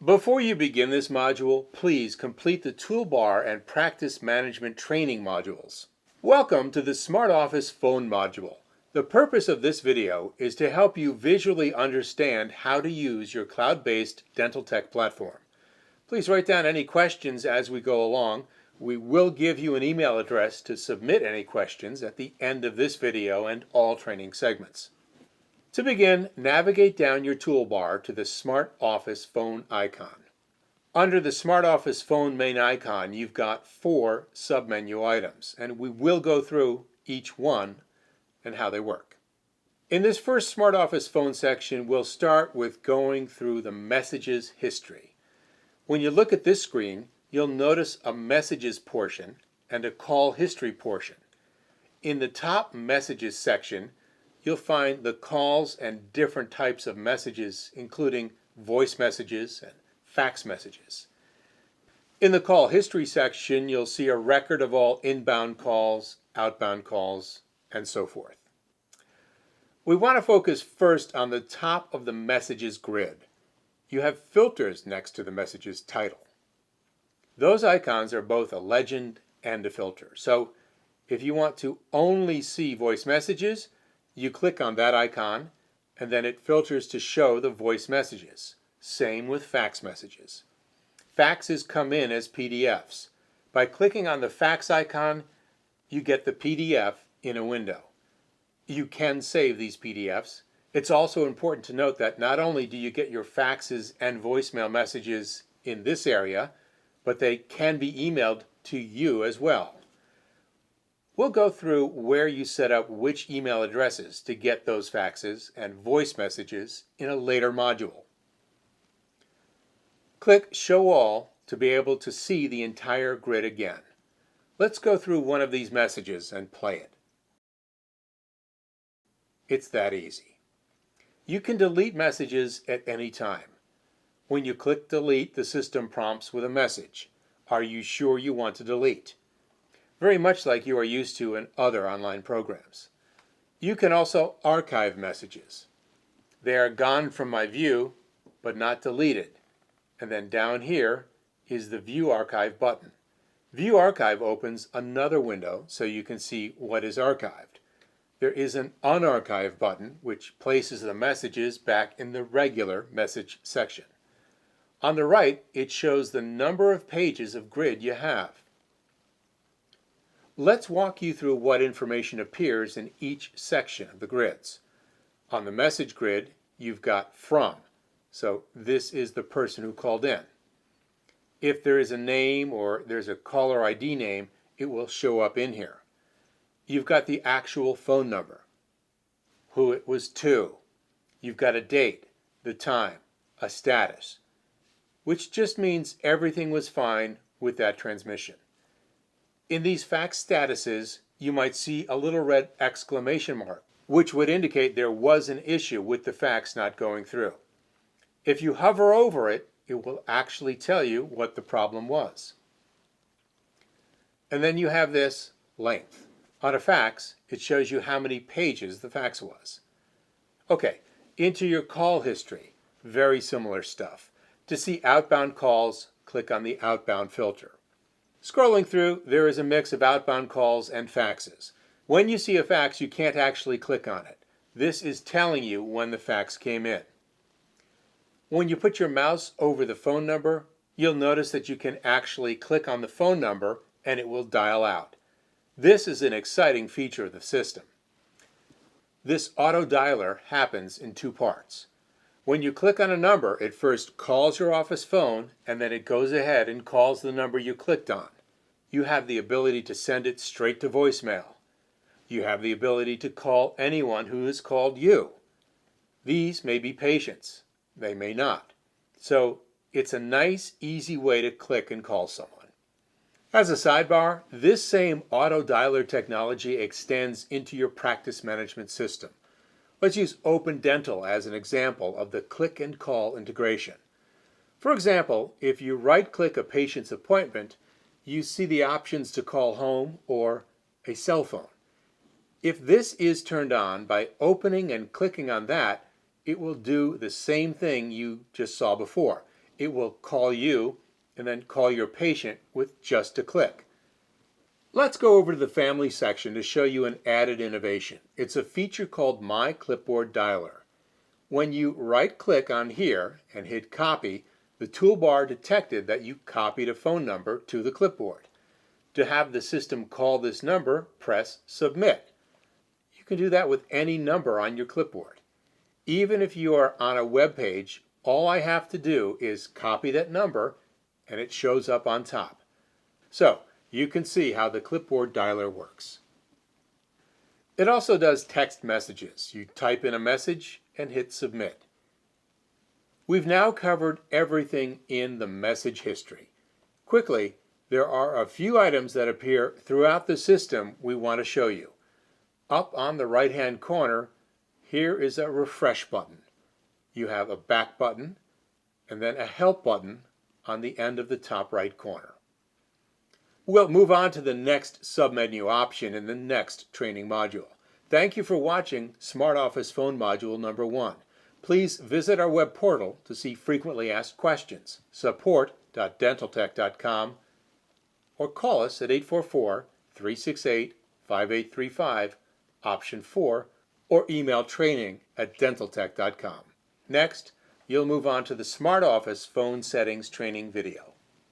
Before you begin this module, please complete the toolbar and practice management training modules. Welcome to the Smart Office Phone module. The purpose of this video is to help you visually understand how to use your cloud-based dental tech platform. Please write down any questions as we go along. We will give you an email address to submit any questions at the end of this video and all training segments. To begin, navigate down your toolbar to the Smart Office Phone icon. Under the Smart Office Phone main icon, you've got 4 submenu items, and we will go through each one and how they work. In this first Smart Office Phone section, we'll start with going through the messages history. When you look at this screen, you'll notice a messages portion and a call history portion. In the top messages section, you'll find the calls and different types of messages, including voice messages and fax messages. In the call history section, you'll see a record of all inbound calls, outbound calls, and so forth. We want to focus first on the top of the messages grid. You have filters next to the messages title. Those icons are both a legend and a filter. So if you want to only see voice messages, you click on that icon, and then it filters to show the voice messages. Same with fax messages. Faxes come in as PDFs. By clicking on the fax icon, you get the PDF in a window. You can save these PDFs. It's also important to note that not only do you get your faxes and voicemail messages in this area, but they can be emailed to you as well. We'll go through where you set up which email addresses to get those faxes and voice messages in a later module. Click Show All to be able to see the entire grid again. Let's go through one of these messages and play it. It's that easy. You can delete messages at any time. When you click Delete, the system prompts with a message. Are you sure you want to delete? Very much like you are used to in other online programs. You can also archive messages. They are gone from my view, but not deleted. And then down here is the View Archive button. View Archive opens another window so you can see what is archived. There is an Unarchive button which places the messages back in the regular message section. On the right, it shows the number of pages of grid you have. Let's walk you through what information appears in each section of the grids. On the message grid, you've got From, so this is the person who called in. If there is a name or there's a caller ID name, it will show up in here. You've got the actual phone number, who it was to. You've got a date, the time, a status, which just means everything was fine with that transmission. In these fax statuses, you might see a little red exclamation mark, which would indicate there was an issue with the fax not going through. If you hover over it, it will actually tell you what the problem was. And then you have this length. On a fax, it shows you how many pages the fax was. Okay, into your call history. Very similar stuff. To see outbound calls, click on the outbound filter. Scrolling through, there is a mix of outbound calls and faxes. When you see a fax, you can't actually click on it. This is telling you when the fax came in. When you put your mouse over the phone number, you'll notice that you can actually click on the phone number and it will dial out. This is an exciting feature of the system. This auto dialer happens in 2 parts. When you click on a number, it first calls your office phone and then it goes ahead and calls the number you clicked on. You have the ability to send it straight to voicemail. You have the ability to call anyone who has called you. These may be patients. They may not. So it's a nice, easy way to click and call someone. As a sidebar, this same auto dialer technology extends into your practice management system. Let's use Open Dental as an example of the click and call integration. For example, if you right-click a patient's appointment, you see the options to call home or a cell phone. If this is turned on, by opening and clicking on that, it will do the same thing you just saw before. It will call you and then call your patient with just a click. Let's go over to the Family section to show you an added innovation. It's a feature called My Clipboard Dialer. When you right-click on here and hit Copy, the toolbar detected that you copied a phone number to the clipboard. To have the system call this number, press Submit. You can do that with any number on your clipboard. Even if you are on a web page, all I have to do is copy that number and it shows up on top. So you can see how the clipboard dialer works. It also does text messages. You type in a message and hit Submit. We've now covered everything in the message history. Quickly, there are a few items that appear throughout the system we want to show you. Up on the right-hand corner, here is a refresh button. You have a back button and then a help button on the end of the top right corner. We'll move on to the next submenu option in the next training module. Thank you for watching SmartOffice Phone Module number 1. Please visit our web portal to see frequently asked questions, support.dentaltech.com, or call us at 844-368-5835, option 4, or email training@dentaltech.com. Next, you'll move on to the SmartOffice Phone Settings training video.